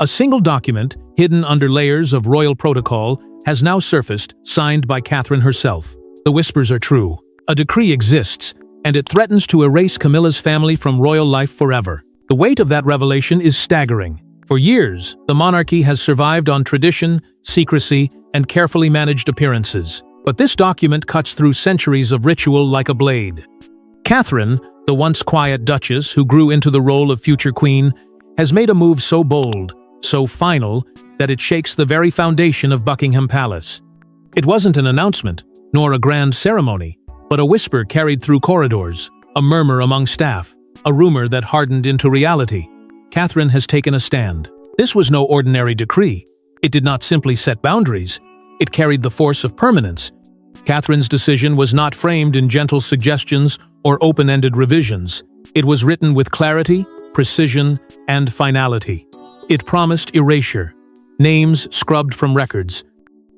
A single document, hidden under layers of royal protocol, has now surfaced, signed by Catherine herself. The whispers are true. A decree exists, and it threatens to erase Camilla's family from royal life forever. The weight of that revelation is staggering. For years, the monarchy has survived on tradition, secrecy, and carefully managed appearances. But this document cuts through centuries of ritual like a blade. Catherine, the once quiet Duchess who grew into the role of future queen, has made a move so bold, so final, that it shakes the very foundation of Buckingham Palace. It wasn't an announcement, nor a grand ceremony, but a whisper carried through corridors, a murmur among staff, a rumor that hardened into reality. Catherine has taken a stand. This was no ordinary decree. It did not simply set boundaries. It carried the force of permanence. Catherine's decision was not framed in gentle suggestions or open-ended revisions. It was written with clarity, precision, and finality. It promised erasure, names scrubbed from records,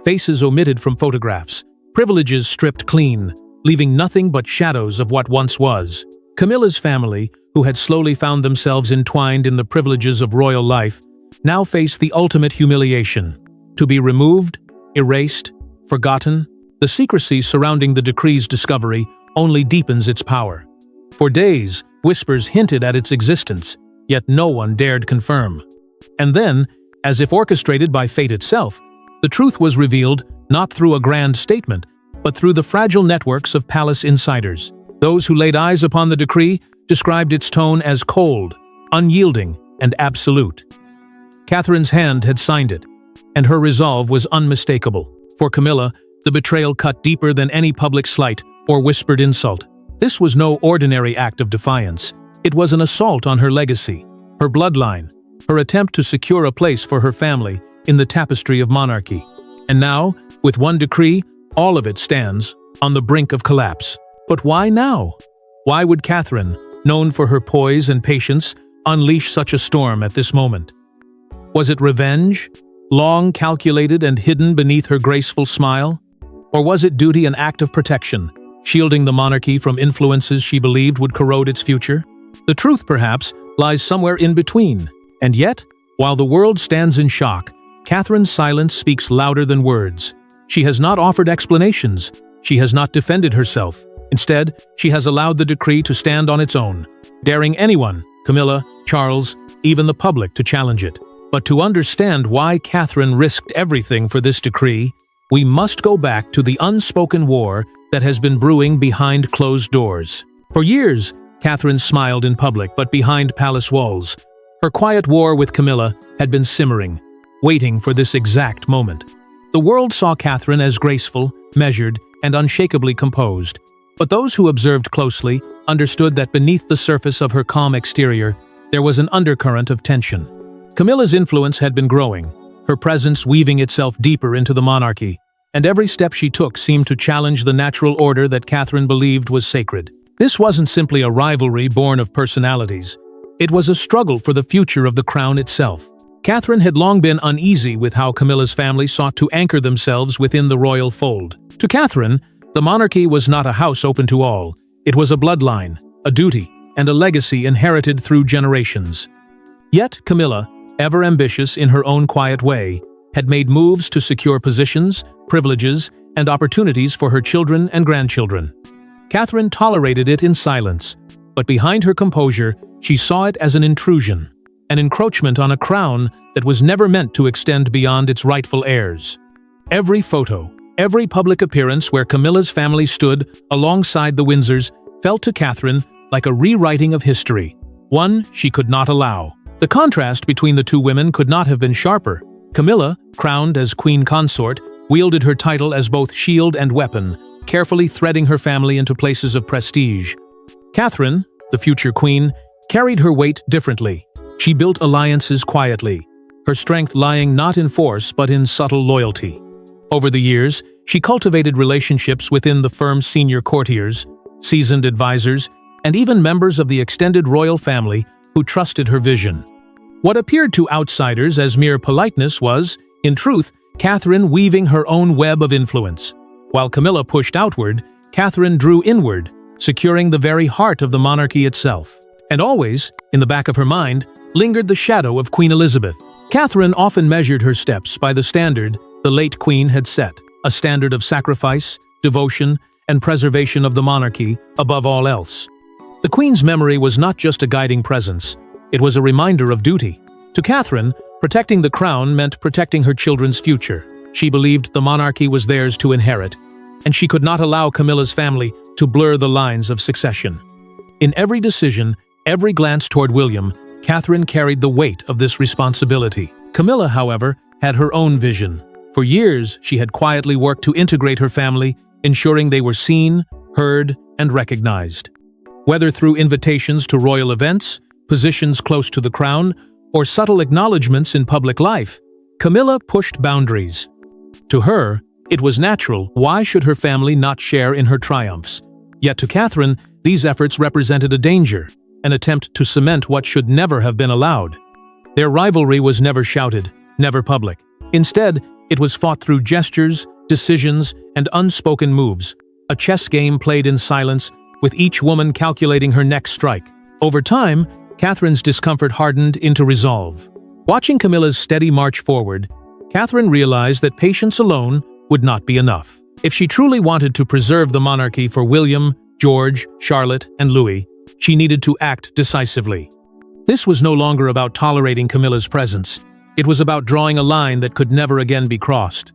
faces omitted from photographs, privileges stripped clean, leaving nothing but shadows of what once was. Camilla's family, who had slowly found themselves entwined in the privileges of royal life, now face the ultimate humiliation. To be removed, erased, forgotten, the secrecy surrounding the decree's discovery only deepens its power. For days, whispers hinted at its existence, yet no one dared confirm. And then, as if orchestrated by fate itself, the truth was revealed not through a grand statement, but through the fragile networks of palace insiders. Those who laid eyes upon the decree described its tone as cold, unyielding, and absolute. Catherine's hand had signed it, and her resolve was unmistakable. For Camilla, the betrayal cut deeper than any public slight or whispered insult. This was no ordinary act of defiance. It was an assault on her legacy, her bloodline, her attempt to secure a place for her family in the tapestry of monarchy. And now, with one decree, all of it stands on the brink of collapse. But why now? Why would Catherine, known for her poise and patience, unleash such a storm at this moment? Was it revenge, long calculated and hidden beneath her graceful smile? Or was it duty, an act of protection, shielding the monarchy from influences she believed would corrode its future? The truth, perhaps, lies somewhere in between. And yet, while the world stands in shock, Catherine's silence speaks louder than words. She has not offered explanations. She has not defended herself. Instead, she has allowed the decree to stand on its own, daring anyone, Camilla, Charles, even the public, to challenge it. But to understand why Catherine risked everything for this decree, we must go back to the unspoken war that has been brewing behind closed doors. For years, Catherine smiled in public, but behind palace walls, her quiet war with Camilla had been simmering, waiting for this exact moment. The world saw Catherine as graceful, measured, and unshakably composed. But those who observed closely understood that beneath the surface of her calm exterior, there was an undercurrent of tension. Camilla's influence had been growing, her presence weaving itself deeper into the monarchy, and every step she took seemed to challenge the natural order that Catherine believed was sacred. This wasn't simply a rivalry born of personalities. It was a struggle for the future of the crown itself. Catherine had long been uneasy with how Camilla's family sought to anchor themselves within the royal fold. To Catherine, the monarchy was not a house open to all. It was a bloodline, a duty, and a legacy inherited through generations. Yet Camilla, ever ambitious in her own quiet way, had made moves to secure positions, privileges, and opportunities for her children and grandchildren. Catherine tolerated it in silence, but behind her composure, she saw it as an intrusion, an encroachment on a crown that was never meant to extend beyond its rightful heirs. Every photo, every public appearance where Camilla's family stood alongside the Windsors felt to Catherine like a rewriting of history, one she could not allow. The contrast between the two women could not have been sharper. Camilla, crowned as queen consort, wielded her title as both shield and weapon, carefully threading her family into places of prestige. Catherine, the future queen, carried her weight differently. She built alliances quietly, her strength lying not in force but in subtle loyalty. Over the years, she cultivated relationships within the firm's senior courtiers, seasoned advisors, and even members of the extended royal family who trusted her vision. What appeared to outsiders as mere politeness was, in truth, Catherine weaving her own web of influence. While Camilla pushed outward, Catherine drew inward, securing the very heart of the monarchy itself. And always, in the back of her mind, lingered the shadow of Queen Elizabeth. Catherine often measured her steps by the standard the late queen had set, a standard of sacrifice, devotion, and preservation of the monarchy above all else. The queen's memory was not just a guiding presence, it was a reminder of duty. To Catherine, protecting the crown meant protecting her children's future. She believed the monarchy was theirs to inherit, and she could not allow Camilla's family to blur the lines of succession. In every decision, every glance toward William, Catherine carried the weight of this responsibility. Camilla, however, had her own vision. For years, she had quietly worked to integrate her family, ensuring they were seen, heard, and recognized. Whether through invitations to royal events, positions close to the crown, or subtle acknowledgments in public life, Camilla pushed boundaries. To her, it was natural. Why should her family not share in her triumphs? Yet to Catherine, these efforts represented a danger, an attempt to cement what should never have been allowed. Their rivalry was never shouted, never public. Instead, it was fought through gestures, decisions, and unspoken moves, a chess game played in silence, with each woman calculating her next strike. Over time, Catherine's discomfort hardened into resolve. Watching Camilla's steady march forward, Catherine realized that patience alone would not be enough. If she truly wanted to preserve the monarchy for William, George, Charlotte, and Louis, she needed to act decisively. This was no longer about tolerating Camilla's presence. It was about drawing a line that could never again be crossed.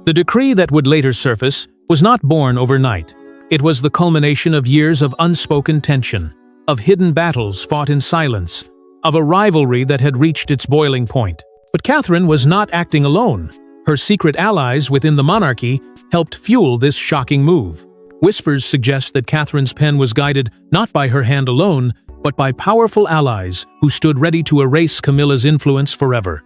The decree that would later surface was not born overnight. It was the culmination of years of unspoken tension, of hidden battles fought in silence, of a rivalry that had reached its boiling point. But Catherine was not acting alone. Her secret allies within the monarchy helped fuel this shocking move. Whispers suggest that Catherine's pen was guided not by her hand alone, but by powerful allies who stood ready to erase Camilla's influence forever.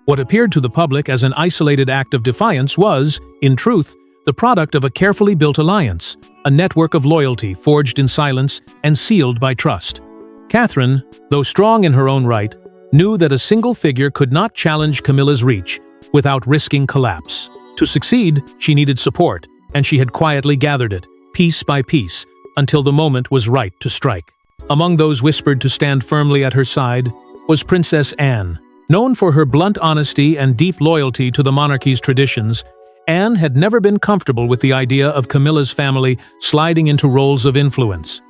What appeared to the public as an isolated act of defiance was, in truth, the product of a carefully built alliance, a network of loyalty forged in silence and sealed by trust. Catherine, though strong in her own right, knew that a single figure could not challenge Camilla's reach without risking collapse. To succeed, she needed support, and she had quietly gathered it, piece by piece, until the moment was right to strike. Among those whispered to stand firmly at her side was Princess Anne. Known for her blunt honesty and deep loyalty to the monarchy's traditions, Anne had never been comfortable with the idea of Camilla's family sliding into roles of influence.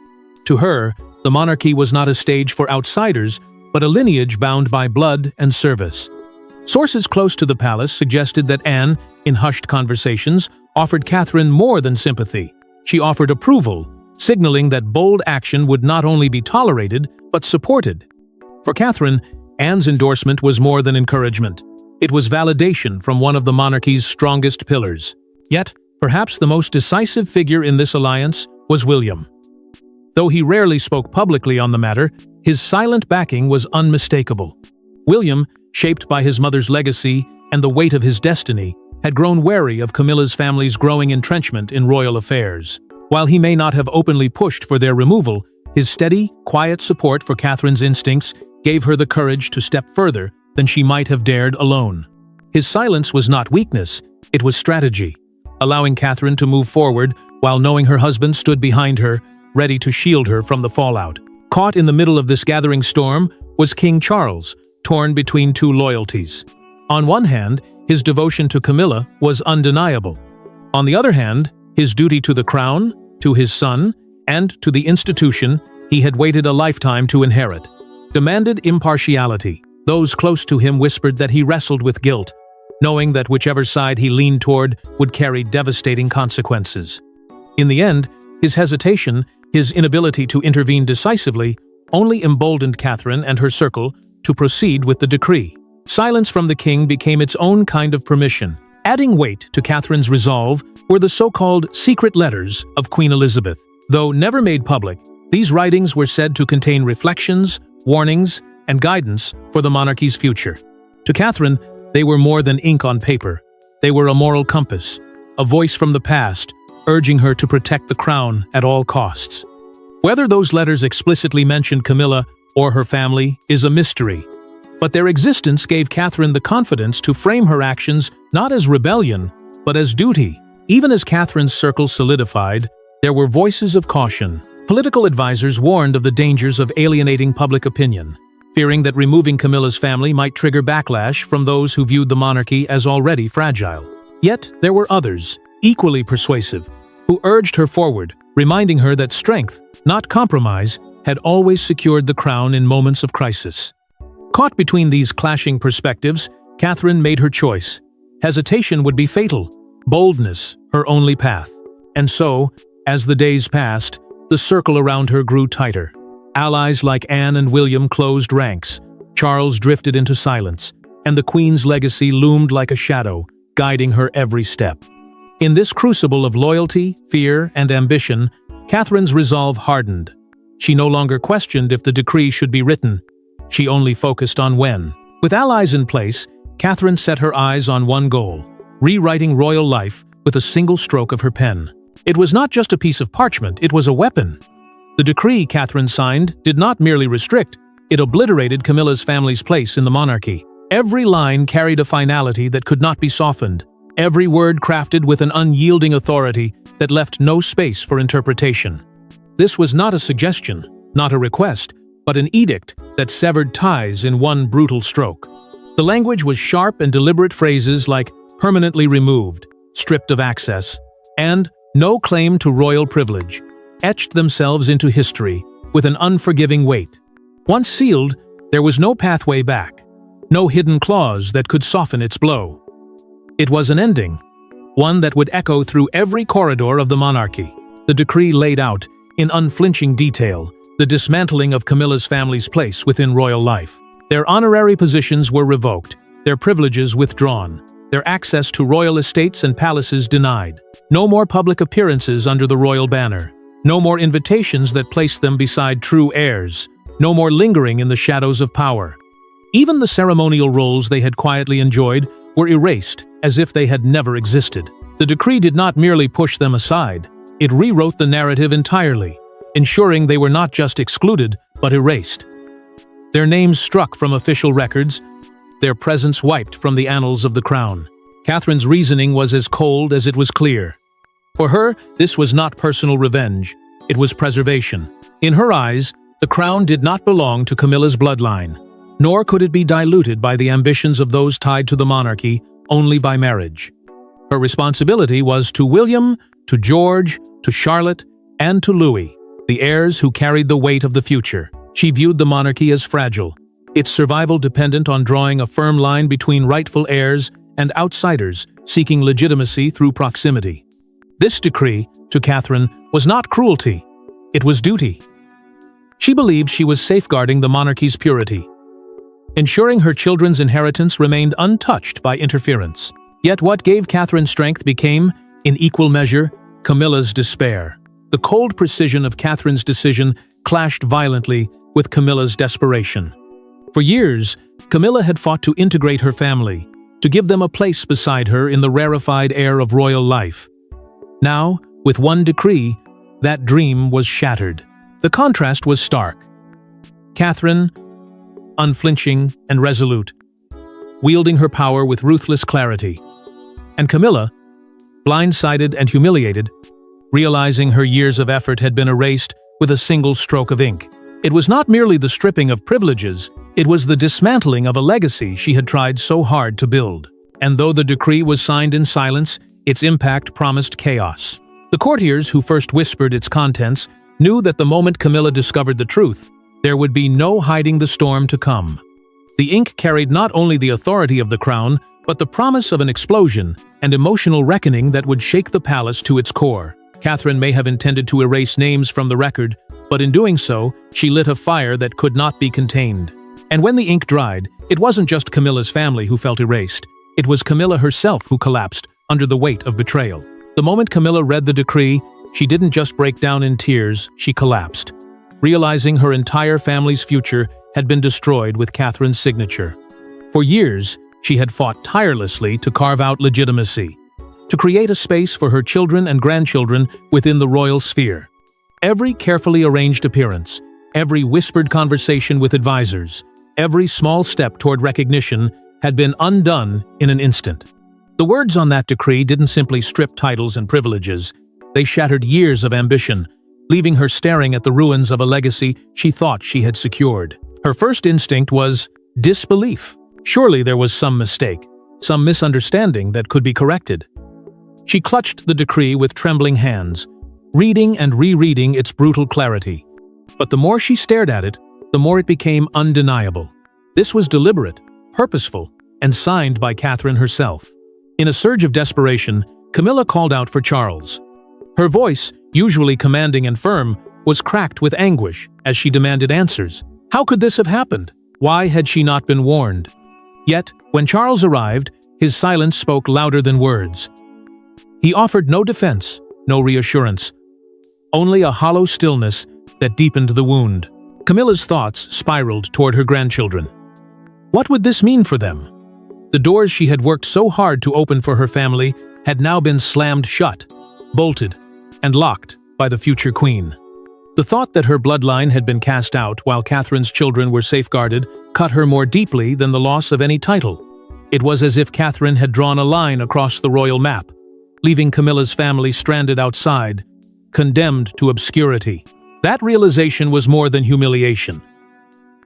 To her, the monarchy was not a stage for outsiders, but a lineage bound by blood and service. Sources close to the palace suggested that Anne, in hushed conversations, offered Catherine more than sympathy. She offered approval, signaling that bold action would not only be tolerated, but supported. For Catherine, Anne's endorsement was more than encouragement. It was validation from one of the monarchy's strongest pillars. Yet, perhaps the most decisive figure in this alliance was William. Though he rarely spoke publicly on the matter, his silent backing was unmistakable. William, shaped by his mother's legacy and the weight of his destiny, had grown wary of Camilla's family's growing entrenchment in royal affairs. While he may not have openly pushed for their removal, his steady, quiet support for Catherine's instincts gave her the courage to step further than she might have dared alone. His silence was not weakness, it was strategy, allowing Catherine to move forward while knowing her husband stood behind her, ready to shield her from the fallout. Caught in the middle of this gathering storm was King Charles, torn between two loyalties. On one hand, his devotion to Camilla was undeniable. On the other hand, his duty to the crown, to his son, and to the institution he had waited a lifetime to inherit demanded impartiality. Those close to him whispered that he wrestled with guilt, knowing that whichever side he leaned toward would carry devastating consequences. In the end, his hesitation, his inability to intervene decisively, only emboldened Catherine and her circle to proceed with the decree. Silence from the king became its own kind of permission. Adding weight to Catherine's resolve were the so-called secret letters of Queen Elizabeth. Though never made public, these writings were said to contain reflections, warnings, and guidance for the monarchy's future. To Catherine, they were more than ink on paper. They were a moral compass, a voice from the past, urging her to protect the crown at all costs. Whether those letters explicitly mentioned Camilla or her family is a mystery, but their existence gave Catherine the confidence to frame her actions not as rebellion, but as duty. Even as Catherine's circle solidified, there were voices of caution. Political advisors warned of the dangers of alienating public opinion. fearing that removing Camilla's family might trigger backlash from those who viewed the monarchy as already fragile. Yet, there were others, equally persuasive, who urged her forward, reminding her that strength, not compromise, had always secured the crown in moments of crisis. Caught between these clashing perspectives, Catherine made her choice. Hesitation would be fatal, boldness her only path. And so, as the days passed, the circle around her grew tighter. Allies like Anne and William closed ranks, Charles drifted into silence, and the Queen's legacy loomed like a shadow, guiding her every step. In this crucible of loyalty, fear, and ambition, Catherine's resolve hardened. She no longer questioned if the decree should be written. She only focused on when. With allies in place, Catherine set her eyes on one goal: rewriting royal life with a single stroke of her pen. It was not just a piece of parchment, it was a weapon. The decree Catherine signed did not merely restrict, it obliterated Camilla's family's place in the monarchy. Every line carried a finality that could not be softened, every word crafted with an unyielding authority that left no space for interpretation. This was not a suggestion, not a request, but an edict that severed ties in one brutal stroke. The language was sharp and deliberate. Phrases like permanently removed, stripped of access, and no claim to royal privilege etched themselves into history with an unforgiving weight. Once sealed, there was no pathway back, no hidden clause that could soften its blow. It was an ending, one that would echo through every corridor of the monarchy. The decree laid out, in unflinching detail, the dismantling of Camilla's family's place within royal life. Their honorary positions were revoked, their privileges withdrawn, their access to royal estates and palaces denied. No more public appearances under the royal banner. No more invitations that placed them beside true heirs. No more lingering in the shadows of power. Even the ceremonial roles they had quietly enjoyed were erased as if they had never existed. The decree did not merely push them aside, it rewrote the narrative entirely, ensuring they were not just excluded, but erased. Their names struck from official records, their presence wiped from the annals of the crown. Catherine's reasoning was as cold as it was clear. For her, this was not personal revenge, it was preservation. In her eyes, the crown did not belong to Camilla's bloodline, nor could it be diluted by the ambitions of those tied to the monarchy only by marriage. Her responsibility was to William, to George, to Charlotte, and to Louis, the heirs who carried the weight of the future. She viewed the monarchy as fragile, its survival dependent on drawing a firm line between rightful heirs and outsiders seeking legitimacy through proximity. This decree, to Catherine, was not cruelty, it was duty. She believed she was safeguarding the monarchy's purity, ensuring her children's inheritance remained untouched by interference. Yet what gave Catherine strength became, in equal measure, Camilla's despair. The cold precision of Catherine's decision clashed violently with Camilla's desperation. For years, Camilla had fought to integrate her family, to give them a place beside her in the rarefied air of royal life. Now, with one decree, that dream was shattered. The contrast was stark. Catherine, unflinching and resolute, wielding her power with ruthless clarity. And Camilla, blindsided and humiliated, realizing her years of effort had been erased with a single stroke of ink. It was not merely the stripping of privileges, it was the dismantling of a legacy she had tried so hard to build. And though the decree was signed in silence, its impact promised chaos. The courtiers who first whispered its contents knew that the moment Camilla discovered the truth, there would be no hiding the storm to come. The ink carried not only the authority of the crown, but the promise of an explosion and emotional reckoning that would shake the palace to its core. Catherine may have intended to erase names from the record, but in doing so, she lit a fire that could not be contained. And when the ink dried, it wasn't just Camilla's family who felt erased. It was Camilla herself who collapsed under the weight of betrayal. The moment Camilla read the decree, she didn't just break down in tears, she collapsed, realizing her entire family's future had been destroyed with Catherine's signature. For years, she had fought tirelessly to carve out legitimacy, to create a space for her children and grandchildren within the royal sphere. Every carefully arranged appearance, every whispered conversation with advisors, every small step toward recognition had been undone in an instant. The words on that decree didn't simply strip titles and privileges, they shattered years of ambition, leaving her staring at the ruins of a legacy she thought she had secured. Her first instinct was disbelief. Surely there was some mistake, some misunderstanding that could be corrected. She clutched the decree with trembling hands, reading and rereading its brutal clarity. But the more she stared at it, the more it became undeniable. This was deliberate, purposeful, and signed by Catherine herself. In a surge of desperation, Camilla called out for Charles. Her voice, usually commanding and firm, was cracked with anguish as she demanded answers. How could this have happened? Why had she not been warned? Yet, when Charles arrived, his silence spoke louder than words. He offered no defense, no reassurance, only a hollow stillness that deepened the wound. Camilla's thoughts spiraled toward her grandchildren. What would this mean for them? The doors she had worked so hard to open for her family had now been slammed shut, bolted, and locked by the future queen. The thought that her bloodline had been cast out while Catherine's children were safeguarded cut her more deeply than the loss of any title. It was as if Catherine had drawn a line across the royal map, leaving Camilla's family stranded outside, condemned to obscurity. That realization was more than humiliation.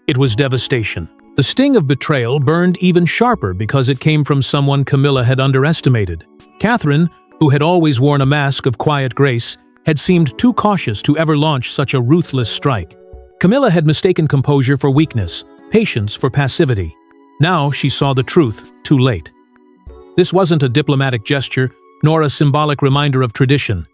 It was devastation. The sting of betrayal burned even sharper because it came from someone Camilla had underestimated. Catherine, who had always worn a mask of quiet grace, had seemed too cautious to ever launch such a ruthless strike. Camilla had mistaken composure for weakness, patience for passivity. Now she saw the truth, too late. This wasn't a diplomatic gesture, nor a symbolic reminder of tradition.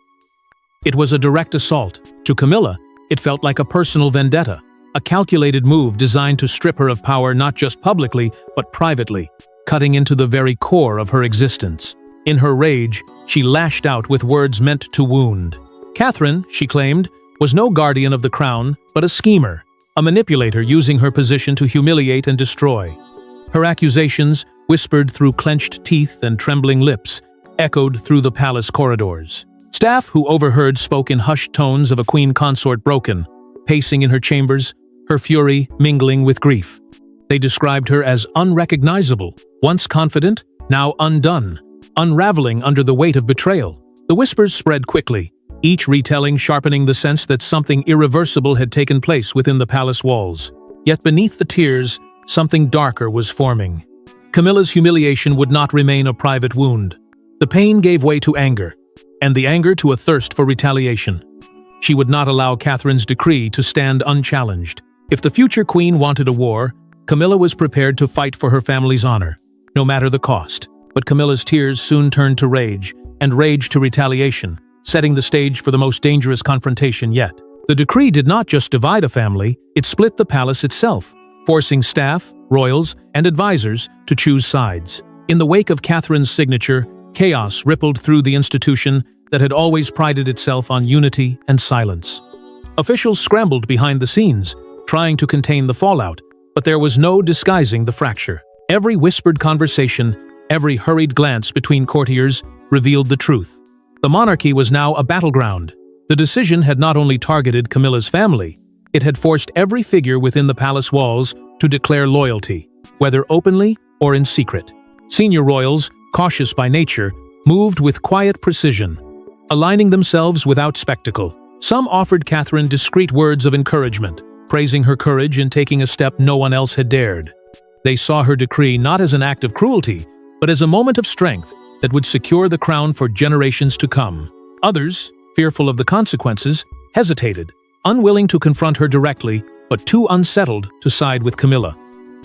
It was a direct assault. To Camilla, it felt like a personal vendetta, a calculated move designed to strip her of power not just publicly, but privately, cutting into the very core of her existence. In her rage, she lashed out with words meant to wound. Catherine, she claimed, was no guardian of the crown, but a schemer, a manipulator using her position to humiliate and destroy. Her accusations, whispered through clenched teeth and trembling lips, echoed through the palace corridors. Staff who overheard spoke in hushed tones of a queen consort broken, pacing in her chambers, her fury mingling with grief. They described her as unrecognizable, once confident, now undone, unraveling under the weight of betrayal. The whispers spread quickly, each retelling sharpening the sense that something irreversible had taken place within the palace walls. Yet beneath the tears, something darker was forming. Camilla's humiliation would not remain a private wound. The pain gave way to anger, and the anger to a thirst for retaliation. She would not allow Catherine's decree to stand unchallenged. If the future queen wanted a war, Camilla was prepared to fight for her family's honor, no matter the cost. But Camilla's tears soon turned to rage, and rage to retaliation, setting the stage for the most dangerous confrontation yet. The decree did not just divide a family, it split the palace itself, forcing staff, royals, and advisors to choose sides. In the wake of Catherine's signature, chaos rippled through the institution that had always prided itself on unity and silence. Officials scrambled behind the scenes, trying to contain the fallout, but there was no disguising the fracture. Every whispered conversation, every hurried glance between courtiers revealed the truth. The monarchy was now a battleground. The decision had not only targeted Camilla's family, it had forced every figure within the palace walls to declare loyalty, whether openly or in secret. Senior royals, cautious by nature, moved with quiet precision, aligning themselves without spectacle. Some offered Catherine discreet words of encouragement, praising her courage in taking a step no one else had dared. They saw her decree not as an act of cruelty, but as a moment of strength that would secure the crown for generations to come. Others, fearful of the consequences, hesitated, unwilling to confront her directly, but too unsettled to side with Camilla.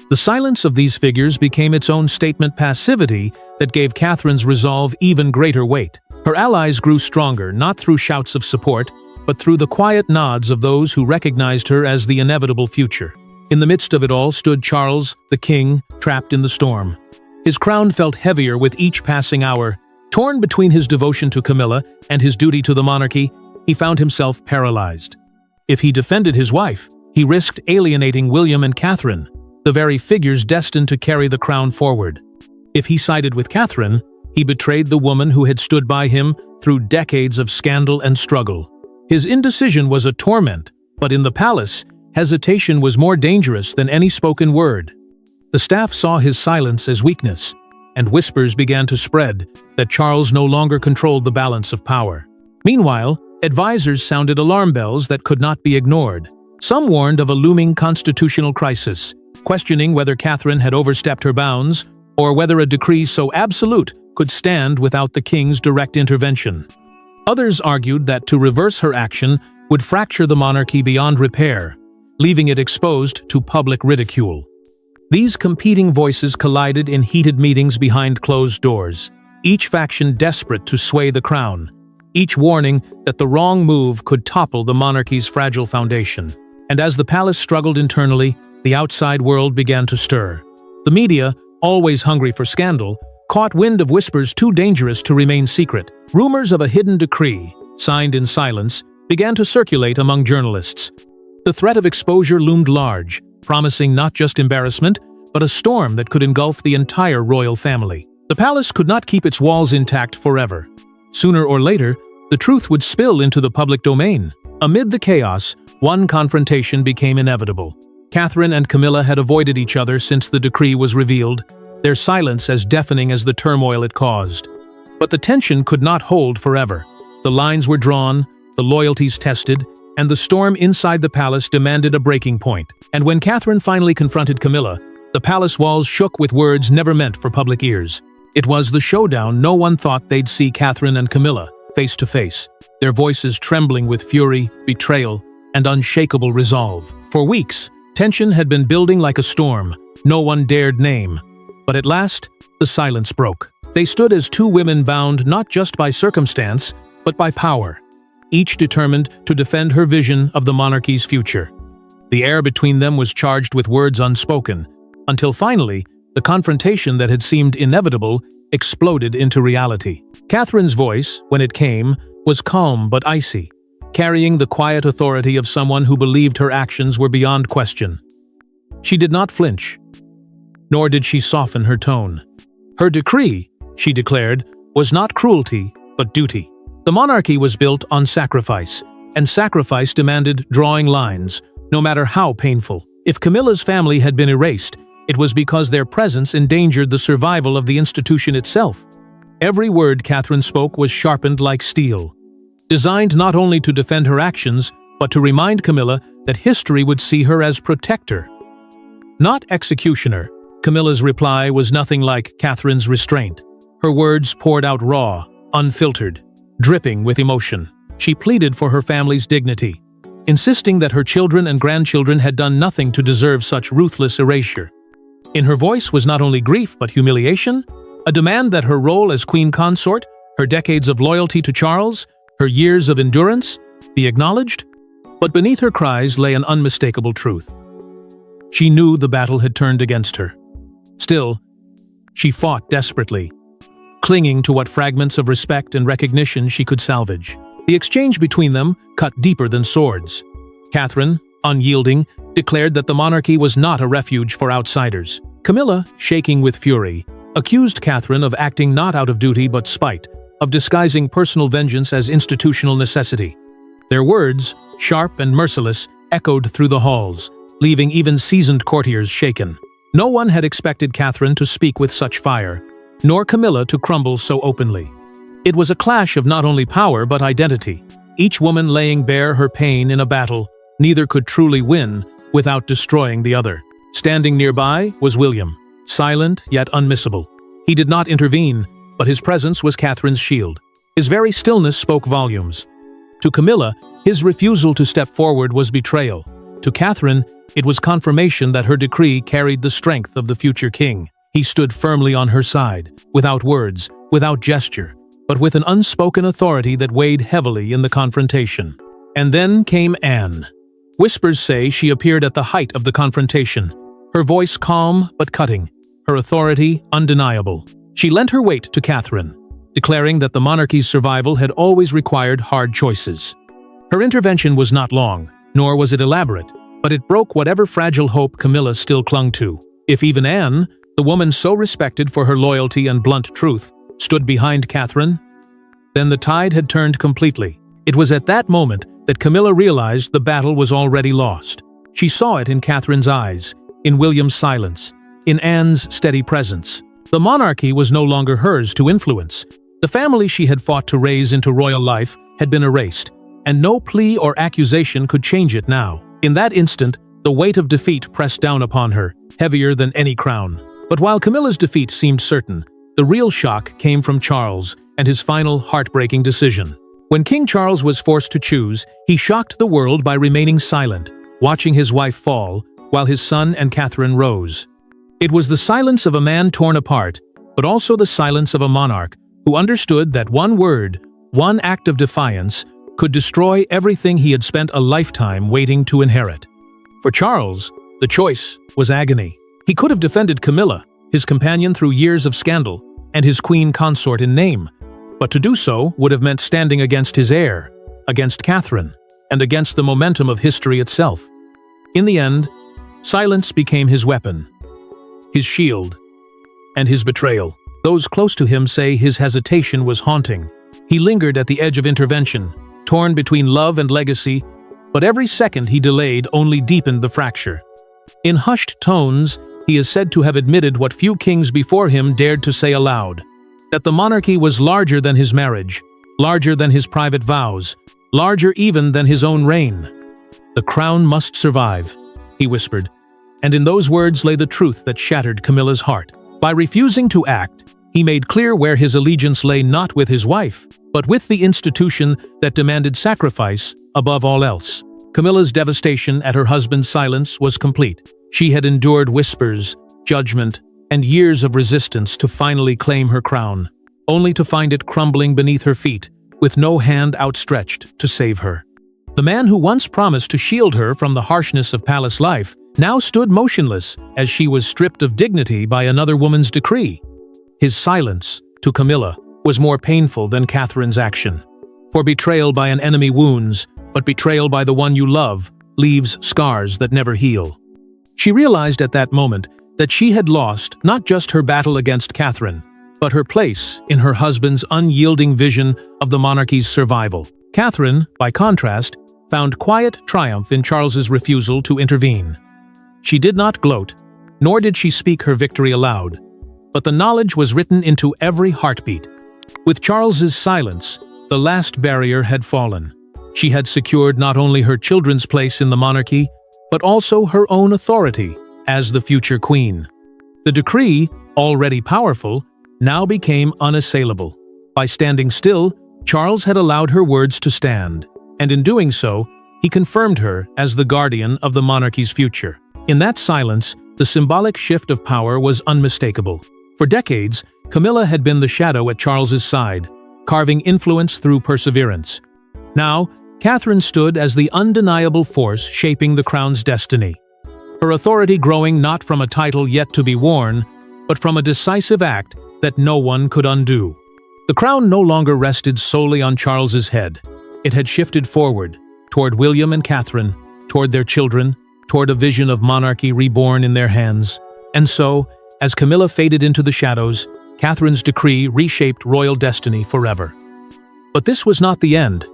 The silence of these figures became its own statement passivity that gave Catherine's resolve even greater weight. Her allies grew stronger not through shouts of support, but through the quiet nods of those who recognized her as the inevitable future. In the midst of it all stood Charles, the king, trapped in the storm. His crown felt heavier with each passing hour. Torn between his devotion to Camilla and his duty to the monarchy, he found himself paralyzed. If he defended his wife, he risked alienating William and Catherine, the very figures destined to carry the crown forward. If he sided with Catherine, he betrayed the woman who had stood by him through decades of scandal and struggle. His indecision was a torment, but in the palace, hesitation was more dangerous than any spoken word. The staff saw his silence as weakness, and whispers began to spread that Charles no longer controlled the balance of power. Meanwhile, advisors sounded alarm bells that could not be ignored. Some warned of a looming constitutional crisis, questioning whether Catherine had overstepped her bounds or whether a decree so absolute could stand without the king's direct intervention. Others argued that to reverse her action would fracture the monarchy beyond repair, leaving it exposed to public ridicule. These competing voices collided in heated meetings behind closed doors, each faction desperate to sway the crown, each warning that the wrong move could topple the monarchy's fragile foundation. And as the palace struggled internally, the outside world began to stir. The media, always hungry for scandal, caught wind of whispers too dangerous to remain secret. Rumors of a hidden decree, signed in silence, began to circulate among journalists. The threat of exposure loomed large, promising not just embarrassment, but a storm that could engulf the entire royal family. The palace could not keep its walls intact forever. Sooner or later, the truth would spill into the public domain. Amid the chaos, one confrontation became inevitable. Catherine and Camilla had avoided each other since the decree was revealed, their silence as deafening as the turmoil it caused. But the tension could not hold forever. The lines were drawn, the loyalties tested, and the storm inside the palace demanded a breaking point. And when Catherine finally confronted Camilla, the palace walls shook with words never meant for public ears. It was the showdown no one thought they'd see Catherine and Camilla face to face, their voices trembling with fury, betrayal, and unshakable resolve. For weeks, tension had been building like a storm no one dared name. But at last, the silence broke. They stood as two women bound not just by circumstance, but by power, each determined to defend her vision of the monarchy's future. The air between them was charged with words unspoken, until finally, the confrontation that had seemed inevitable exploded into reality. Catherine's voice, when it came, was calm but icy, carrying the quiet authority of someone who believed her actions were beyond question. She did not flinch, nor did she soften her tone. Her decree, she declared, was not cruelty, but duty. The monarchy was built on sacrifice, and sacrifice demanded drawing lines, no matter how painful. If Camilla's family had been erased, it was because their presence endangered the survival of the institution itself. Every word Catherine spoke was sharpened like steel, designed not only to defend her actions, but to remind Camilla that history would see her as protector, not executioner. Camilla's reply was nothing like Catherine's restraint. Her words poured out raw, unfiltered, dripping with emotion. She pleaded for her family's dignity, insisting that her children and grandchildren had done nothing to deserve such ruthless erasure. In her voice was not only grief but humiliation, a demand that her role as queen consort, her decades of loyalty to Charles, her years of endurance, be acknowledged. But beneath her cries lay an unmistakable truth. She knew the battle had turned against her. Still, she fought desperately, clinging to what fragments of respect and recognition she could salvage. The exchange between them cut deeper than swords. Catherine, unyielding, declared that the monarchy was not a refuge for outsiders. Camilla, shaking with fury, accused Catherine of acting not out of duty but spite, of disguising personal vengeance as institutional necessity. Their words, sharp and merciless, echoed through the halls, leaving even seasoned courtiers shaken. No one had expected Catherine to speak with such fire, nor Camilla to crumble so openly. It was a clash of not only power but identity, each woman laying bare her pain in a battle neither could truly win without destroying the other. Standing nearby was William, silent yet unmissable. He did not intervene, but his presence was Catherine's shield. His very stillness spoke volumes. To Camilla, his refusal to step forward was betrayal. To Catherine, it was confirmation that her decree carried the strength of the future king. He stood firmly on her side, without words, without gesture, but with an unspoken authority that weighed heavily in the confrontation. And then came Anne. Whispers say she appeared at the height of the confrontation, her voice calm but cutting, her authority undeniable. She lent her weight to Catherine, declaring that the monarchy's survival had always required hard choices. Her intervention was not long, nor was it elaborate, but it broke whatever fragile hope Camilla still clung to. If even Anne, the woman so respected for her loyalty and blunt truth, stood behind Catherine, then the tide had turned completely. It was at that moment that Camilla realized the battle was already lost. She saw it in Catherine's eyes, in William's silence, in Anne's steady presence. The monarchy was no longer hers to influence. The family she had fought to raise into royal life had been erased, and no plea or accusation could change it now. In that instant, the weight of defeat pressed down upon her, heavier than any crown. But while Camilla's defeat seemed certain, the real shock came from Charles and his final heartbreaking decision. When King Charles was forced to choose, he shocked the world by remaining silent, watching his wife fall, while his son and Catherine rose. It was the silence of a man torn apart, but also the silence of a monarch who understood that one word, one act of defiance, could destroy everything he had spent a lifetime waiting to inherit. For Charles, the choice was agony. He could have defended Camilla, his companion through years of scandal, and his queen consort in name, but to do so would have meant standing against his heir, against Catherine, and against the momentum of history itself. In the end, silence became his weapon, his shield, and his betrayal. Those close to him say his hesitation was haunting. He lingered at the edge of intervention, torn between love and legacy, but every second he delayed only deepened the fracture. In hushed tones, he is said to have admitted what few kings before him dared to say aloud, that the monarchy was larger than his marriage, larger than his private vows, larger even than his own reign. "The crown must survive," he whispered, and in those words lay the truth that shattered Camilla's heart. By refusing to act, he made clear where his allegiance lay, not with his wife, but with the institution that demanded sacrifice above all else. Camilla's devastation at her husband's silence was complete. She had endured whispers, judgment, and years of resistance to finally claim her crown, only to find it crumbling beneath her feet, with no hand outstretched to save her. The man who once promised to shield her from the harshness of palace life now stood motionless as she was stripped of dignity by another woman's decree. His silence, to Camilla, was more painful than Catherine's action. For betrayal by an enemy wounds, but betrayal by the one you love leaves scars that never heal. She realized at that moment that she had lost not just her battle against Catherine, but her place in her husband's unyielding vision of the monarchy's survival. Catherine, by contrast, found quiet triumph in Charles's refusal to intervene. She did not gloat, nor did she speak her victory aloud, but the knowledge was written into every heartbeat. With Charles's silence, the last barrier had fallen. She had secured not only her children's place in the monarchy, but also her own authority as the future queen. The decree, already powerful, now became unassailable. By standing still, Charles had allowed her words to stand, and in doing so, he confirmed her as the guardian of the monarchy's future. In that silence, the symbolic shift of power was unmistakable. For decades, Camilla had been the shadow at Charles's side, carving influence through perseverance. Now, Catherine stood as the undeniable force shaping the crown's destiny. Her authority growing not from a title yet to be worn, but from a decisive act that no one could undo. The crown no longer rested solely on Charles's head. It had shifted forward, toward William and Catherine, toward their children, toward a vision of monarchy reborn in their hands. And so, as Camilla faded into the shadows, Catherine's decree reshaped royal destiny forever. But this was not the end.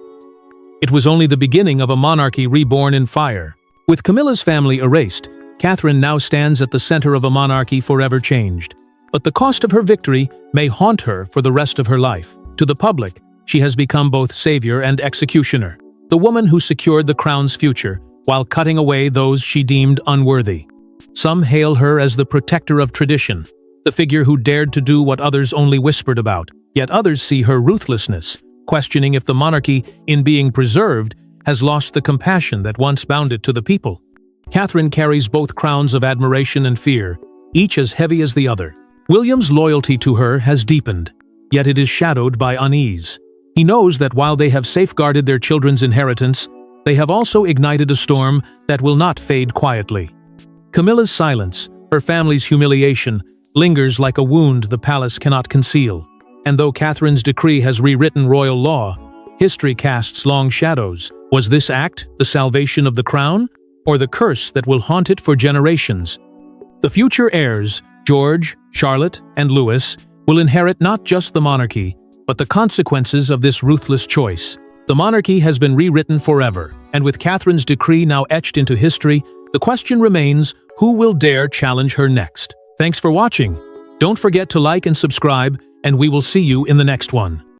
It was only the beginning of a monarchy reborn in fire. With Camilla's family erased, Catherine now stands at the center of a monarchy forever changed. But the cost of her victory may haunt her for the rest of her life. To the public, she has become both savior and executioner, the woman who secured the crown's future while cutting away those she deemed unworthy. Some hail her as the protector of tradition, the figure who dared to do what others only whispered about. Yet others see her ruthlessness, questioning if the monarchy, in being preserved, has lost the compassion that once bound it to the people. Catherine carries both crowns of admiration and fear, each as heavy as the other. William's loyalty to her has deepened, yet it is shadowed by unease. He knows that while they have safeguarded their children's inheritance, they have also ignited a storm that will not fade quietly. Camilla's silence, her family's humiliation, lingers like a wound the palace cannot conceal. And though Catherine's decree has rewritten royal law, history casts long shadows. Was this act the salvation of the crown, or the curse that will haunt it for generations? The future heirs, George, Charlotte, and Louis, will inherit not just the monarchy, but the consequences of this ruthless choice. The monarchy has been rewritten forever, and with Catherine's decree now etched into history, the question remains, who will dare challenge her next? Thanks for watching. Don't forget to like and subscribe, and we will see you in the next one.